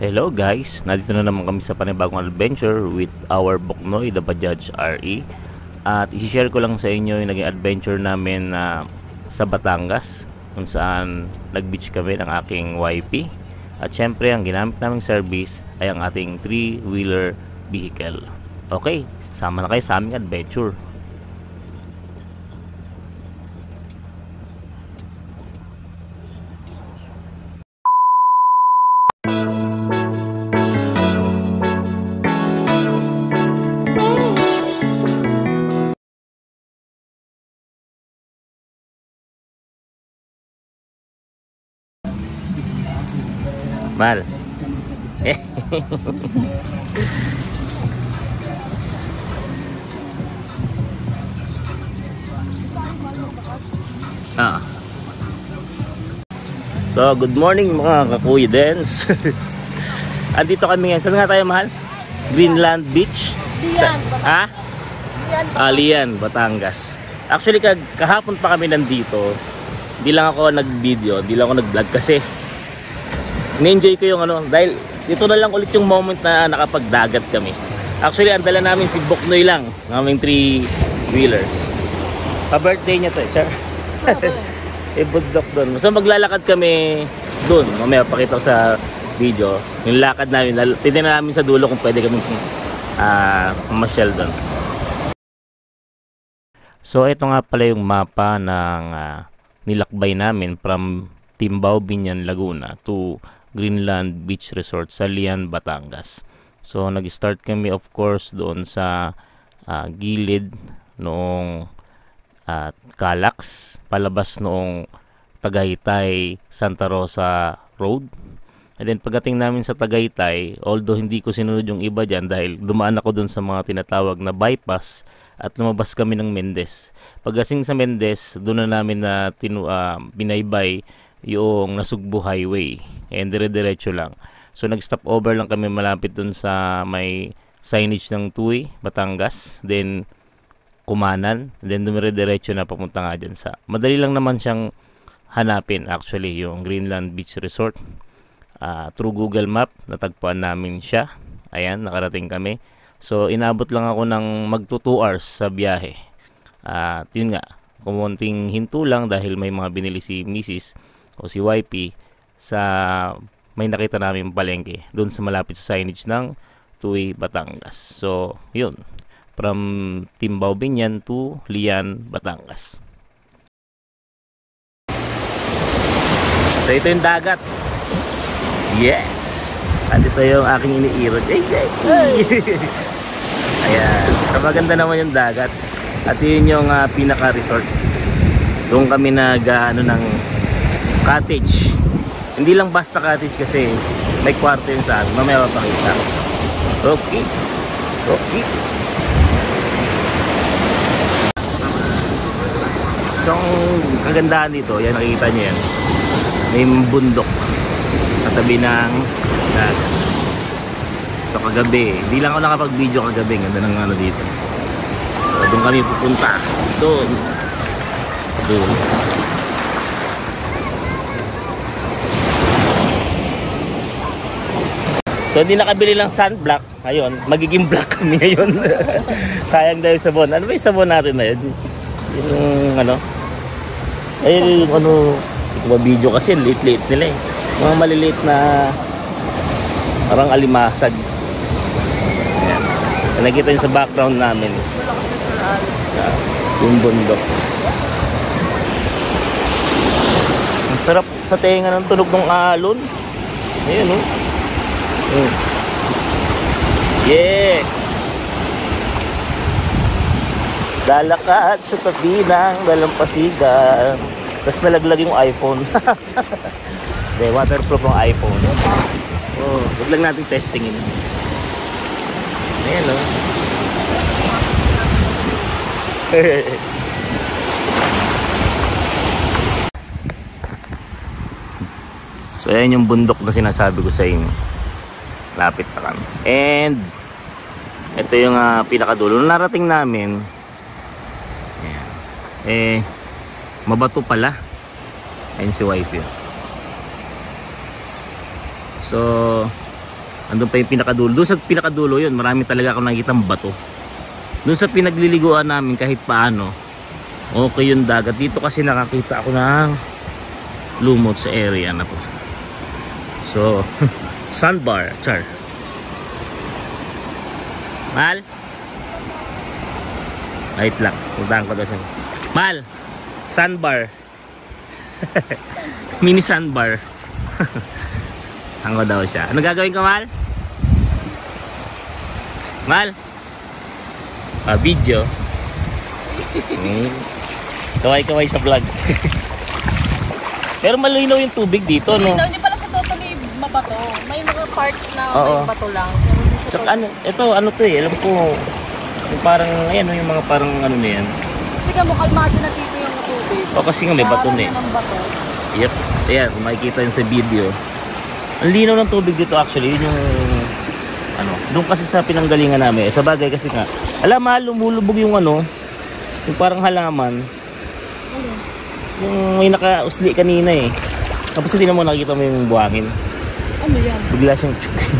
Hello guys, nandito na naman kami sa panibagong adventure with our Boknoy, the Bajaj RE. At i-share ko lang sa inyo yung naging adventure namin sa Batangas, kung saan nag-beach kami ng aking YP. At syempre, ang ginamit naming service ay ang ating 3-wheeler vehicle. Okay, sama na kayo sa aming adventure. Mal. So, good morning mga kakuya dance. Andito kami ngayon. Saan nga tayo, mahal? Greenland Beach? Lian, Batangas. Actually, kahapon pa kami nandito. Hindi lang ako nag-video, hindi lang ako nag-vlog kasi ni-enjoy ko yung dahil ito na lang ulit yung moment na nakapagdagat kami. Actually, ang dala namin si Boknoy lang, ng aming 3-wheelers. Pa-birthday niya to, char. Ibudok doon. So maglalakad kami doon. Mamaya pakita ko sa video yung lakad namin. Titignan namin sa dulo kung pwede kami mamasyal doon. So ito nga pala yung mapa ng nilakbay namin from Timbao, Binyan, Laguna to Greenland Beach Resort sa Lian, Batangas. So nag-start kami of course doon sa gilid noong Calax, palabas noong Tagaytay Santa Rosa Road. And then pagdating namin sa Tagaytay, although hindi ko sinunod yung iba dyan dahil dumaan ako doon sa mga tinatawag na bypass at lumabas kami ng Mendez. Pagdating sa Mendez, doon na namin na binaybay yung Nasugbu Highway and dire-diretso lang. So nag-stop over lang kami malapit dun sa may signage ng Tuy, Batangas, then Kumanan, then dumire-diretso na papunta nga dyan sa madali lang naman siyang hanapin actually yung Greenland Beach Resort. Through Google Map natagpuan namin siya. Ayan, nakarating kami. So inabot lang ako ng magto 2 hours sa biyahe. Yun nga, kumunting hinto lang dahil may mga binili si Mrs. o si YP sa may nakita namin palengke doon sa malapit sa signage ng Tuy, Batangas. So yun, from Timbao, Binyan to Lian, Batangas. So ito yung dagat. Yes, at ito yung aking iniirog. Ayan, so maganda naman yung dagat. At yun yung pinaka-resort. Doon kami ng cottage. Hindi lang basta cottage kasi may kwarto yun sa akin. Mamaya mapakita. Okay. So ang kagandahan dito, yan nakikita nyo yan, may bundok sa tabi ng dagat. So kagabi, hindi lang ako nakapag video kagabi. Ganda ng dito. So doon kami pupunta. Doon. So hindi nakabili lang sunblock. Ayun, magiging black kami ngayon. Sayang dahil sabon. Ano ba yung sabon natin na yun? Yung ayun yung hindi ko video kasi late nila eh. Mga maliliit na parang alimasag. Ayan. Nakikita yun sa background namin. Yung bundok. Ang sarap sa tenga ng tunog ng alon. Ayun Yeah! Lalakad sa tabi ng dalampasigan. Tapos nalaglag yung iPhone. De, waterproof ang iPhone. Oh, wag lang natin testingin. Ayan So ayan yung bundok na sinasabi ko sa inyo. Lapit na kami. And ito yung pinakadulo. Narating namin. Ayan. Mabato pala. Ayun si wife yun. So Andun pa yung pinakadulo. Doon sa pinakadulo yun, marami talaga akong nakikitang bato. Doon sa pinagliliguan namin kahit paano, okay yung dagat. Dito kasi nakakita ako ng lumot sa area na to. So, sandbar, char. Mal? Wait lang, puntahan ko daw siya. Mal, sandbar. Mini sandbar. Hango daw siya. Ano gagawin ko, Mal? Mal? Video. Kaway-kaway sa vlog. Pero malinaw yung tubig dito, no? Hindi pala siya totally mabato. May mga part na may bato lang. Pero hindi siya Tsaka ano to eh, alam ko, yung parang, ayan, yung mga parang ano na yan. Tika mo, kalmado na dito yung tubig. O kasi nga may bato na eh. Ng bato. Yep, ayan, makikita yun sa video. Ang linaw ng tubig dito actually, yun yung, ano, doon kasi sa pinanggalingan namin. Sa bagay kasi nga, alam mahal, lumulubog yung ano, yung parang halaman. Yung may nakausli kanina eh. Tapos hindi na mo nakikita mo yung buhangin. Ano yan? Bigla siyang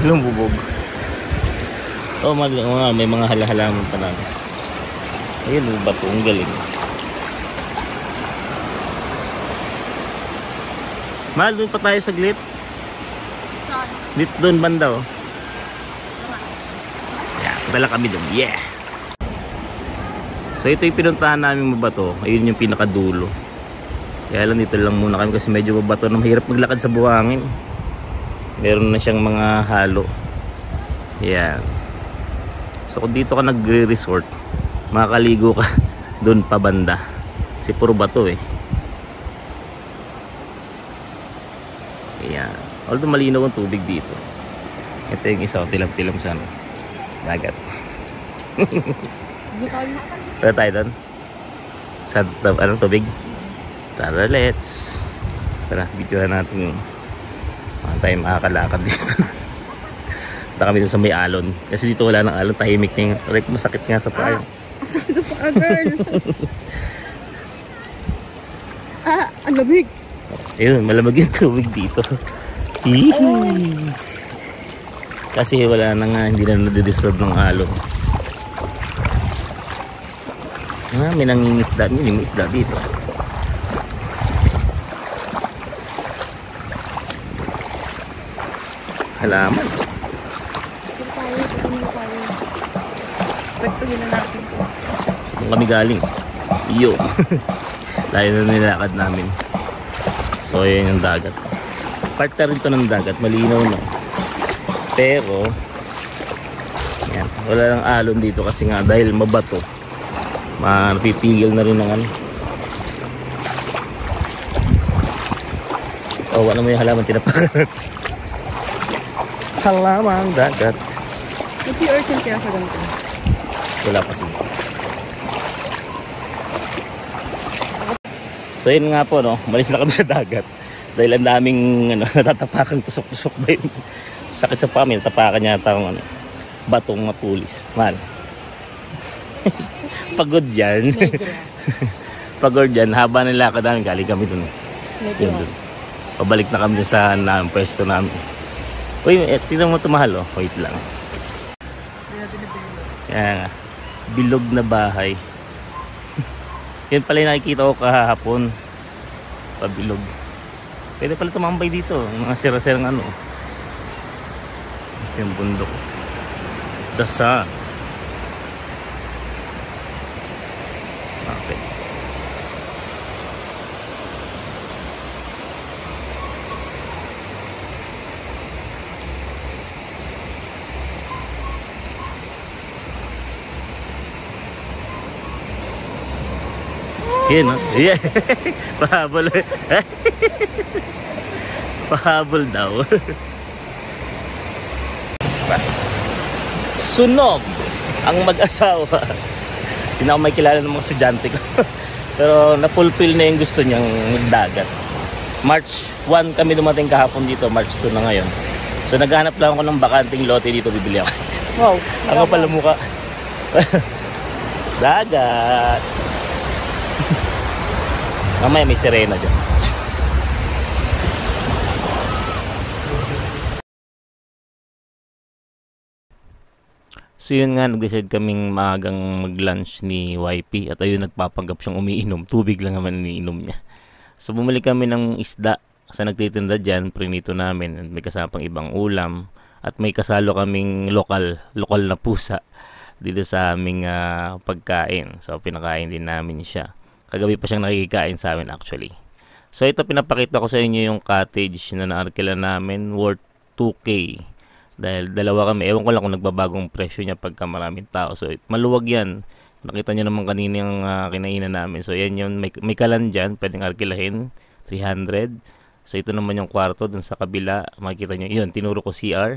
lumubog. Oh, may mga halaman pa lang. Ayun, yung bato, ang galing. Mahal, doon pa tayo saglit. Saan? Dito doon banda oh. Yeah, dala kami doon. Yeah. So ito yung pinuntahan namin mabato. Ayun yung pinakadulo. Kaya lang dito lang muna kami kasi medyo mabato na mahirap maglakad sa buhangin. Meron na siyang mga halo. Yeah. So kung dito ka nagre-resort, makakaligo ka doon pa banda. Kasi puro bato eh. Ayan. Although malinaw ang tubig dito. Ito yung isa, tilam-tilam siya. No? Dagat. Tara tayo doon. Sa anong tubig? Tara, let's. Tara, videohan natin yung tayo makakalakad dito. Punta kami doon sa may alon. Kasi dito wala ng alon, tahimik niya. Masakit nga sa paa. Masakit sa paa, girl. Ang lamig. Ayun, malamig yung tubig dito. Kasi wala na nga, hindi na nadidisturb ng alon. May nangingisda, may isda dito. Halaman. Pagpagin na natin. Saan kami galing? Iyo. Layo na nilakad namin. So yun yung dagat. Part na rin to ng dagat, malinaw na. Pero yan, wala lang alon dito kasi nga dahil mabato. Napipigil na rin ng ano. Oh, wala mo yung halaman tinapakan. Halaman dagat. Kasi urchin kaya sa ganito. Wala pa siya. So yun nga po no, malis na kami sa dagat. Dahil ang daming ano, natatapakan tusok-tusok ba yun. Sakit sa paa, natapakan yata ang ano, batong mapulis. Man. Pagod yan. Pagod yan. Haba ng lakad namin, galing kami dun. Yun dun. Pabalik na kami sa pwesto namin. Uy, tignan mo ito mahal oh. Wait lang. Kaya nga, bilog na bahay. Yan pala yung nakikita ko kahapon. Pabilog. Pwede pala tumambay dito. Mga sira-sirang ano. Kasi yung bundok. Dasa. Okay. Yan no? Yeah. Pahabol. Pahabol daw. Sunog ang mag-asawa. Hindi na ako may kilala ng mga estudyante ko. Pero napulfill na yung gusto niyang magdagat. March 1 kami dumating kahapon dito. March 2 na ngayon. So naghanap lang ako ng bakanting lote dito. Bibili ako. Wow. Ako pala mukha. Dagat. Mamaya may sirena dyan. So yun nga, nag-decide kaming maagang mag-lunch ni YP at ayun, nagpapanggap siyang umiinom. Tubig lang naman iniinom niya. So bumili kami ng isda sa nagtitinda dyan, prinito namin. May kasama pang ibang ulam at may kasalo kaming lokal na pusa dito sa aming pagkain. So pinakain din namin siya. Kagabi pa siyang nakikikain sa amin actually. So ito, pinapakita ko sa inyo yung cottage na naarkila namin, worth 2K. Dahil dalawa kami, ewan ko lang kung nagbabagong presyo niya pagka maraming tao. So maluwag yan. Nakita nyo naman kanina yung kinainan namin. So yan yun, may kalan dyan, pwedeng arkilahin, 300. So ito naman yung kwarto dun sa kabila. Makikita nyo, yun, tinuro ko CR.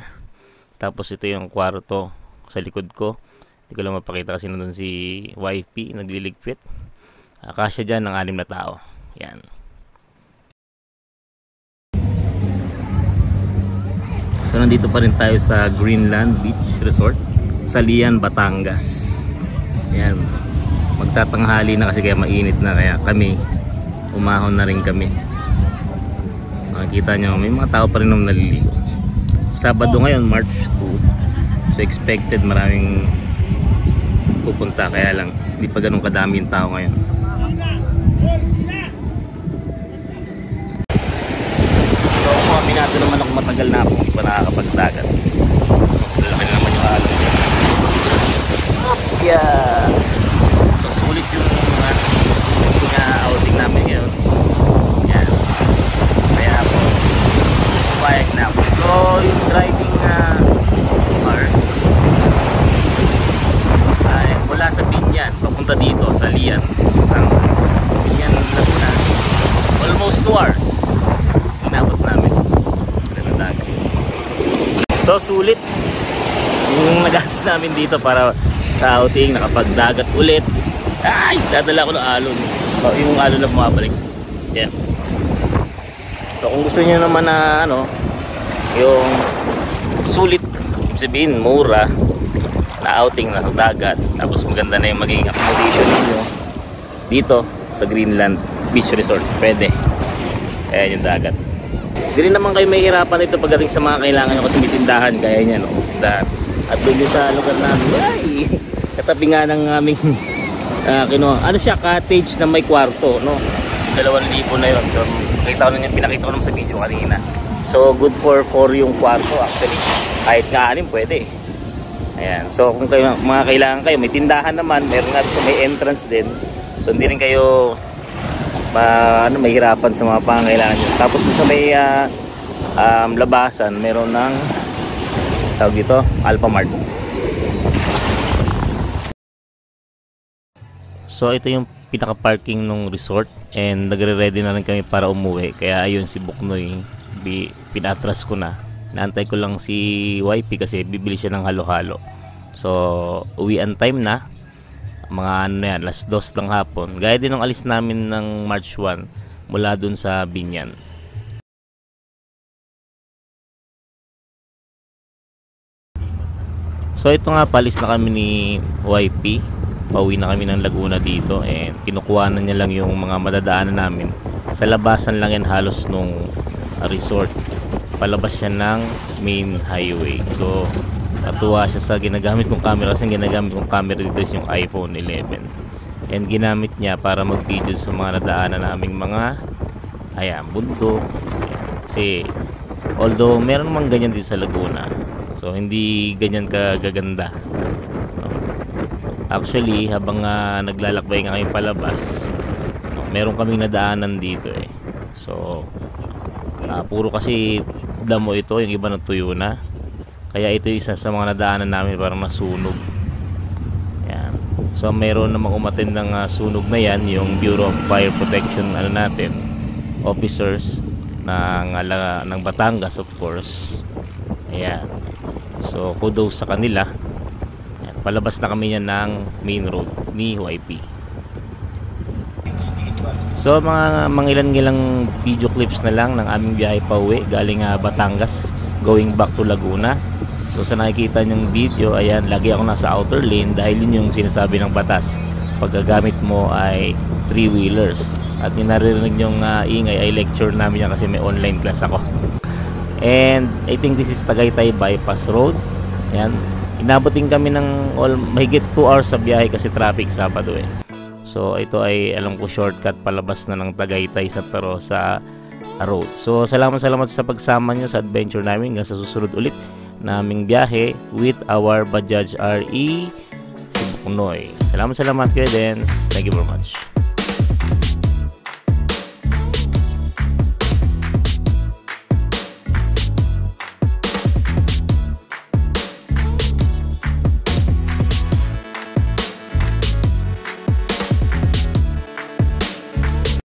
Tapos ito yung kwarto sa likod ko. Hindi ko lang mapakita kasi nandun si YP, nagliligpit. Kasya dyan ng 6 na tao. Yan. So nandito pa rin tayo sa Greenland Beach Resort sa Lian, Batangas. Ayan, magtatanghali na kasi kaya mainit na, kaya kami umahon na rin kami. Makikita nyo, may mga tao pa rin nung naliligo. Sabado ngayon, March 2. So expected maraming pupunta, kaya lang hindi pa ganun kadami yung tao ngayon. So aminado naman ako, matagal na ako hindi pa nakakapagdagat. Laki na naman yung halo. Yeah. So sulit yung outing namin ngayon. Yan. Kaya ako payag na ako. So yung driving cars ay mula sa Binyan papunta dito sa Lian, Binyan Laguna, almost 2 hours inabot namin. So sulit yung nagastos namin dito para sa outing, nakapagdagat ulit. Ay, dadala ko ng alon. So, yung alon na bumabalik. Yan. So kung gusto niyo naman na yung sulit, ibig sabihin mura na outing na sa dagat, tapos maganda na yung magiging accommodation niyo dito sa Greenland Beach Resort, pwede. Ayan yung dagat. Hindi rin naman kayo mahihirapan ito pagdating sa mga kailangan nyo kasi may tindahan gaya niya, no? At doon din sa lugar namin, ay, katabi nga ng aming ano siya, cottage na may kwarto, no? 2,000 na yun. So pinakita ko naman sa video kanina. So good for yung kwarto actually. Kahit nga 6 pwede. Ayan. So kung kayo, mga kailangan kayo, may tindahan naman, meron nga sa may entrance din. So hindi rin kayo mahirapan sa mga pangangailangan nyo. Tapos sa may labasan, meron ng tawag dito, Alphamart. So ito yung pinaka-parking ng resort and nagre-ready na rin kami para umuwi. Kaya ayun, si Buknoy, pinatras ko na. Naantay ko lang si YP kasi bibili siya ng halo-halo. So uwian time na. Mga yan, alas 2 ng hapon. Gaya din ng alis namin ng March 1 mula dun sa Binyan. So ito nga, palis na kami ni YP. Pauwi na kami ng Laguna dito and kinukuha na niya lang yung mga madadaanan namin. Sa labasan lang yan halos nung resort. Palabas siya ng main highway. So natuwa siya sa ginagamit kong camera kasi ginagamit kong camera dito is yung iPhone 11 and ginamit niya para mag-video sa mga nadaanan naming mga bundok. Kasi although meron namang ganyan dito sa Laguna, so hindi ganyan kagaganda, no? Actually habang naglalakbay nga kami palabas, meron kaming nadaanan dito so puro kasi damo ito, yung iba natuyo na. Kaya ito isa sa mga nadaanan namin parang nasunog. Yan. So meron namang umattend ng sunog na yan, yung Bureau of Fire Protection natin, officers ng Batangas of course. Ayan. So kudos sa kanila. Ayan. Palabas na kami yan ng main road ni YP. So mga ilang video clips na lang ng aming biyahe pa uwi galing Batangas going back to Laguna. So sa nakikita nyong video, ayan, lagi ako nasa outer lane dahil yun yung sinasabi ng batas. Paggagamit mo ay 3-wheelers. At yung naririnig nyong ingay ay lecture namin yan kasi may online class ako. And I think this is Tagaytay Bypass Road. Ayan, inabotin kami ng mahigit 2 hours sa biyahe kasi traffic Sabado eh. So ito ay alam ko shortcut palabas na ng Tagaytay Santa Rosa Road. So salamat sa pagsama nyo sa adventure namin hanggang sa susunod ulit naming biyahe with our Bajaj RE Cebu Kunoy. Salamat Kuya Dens. Thank you very much.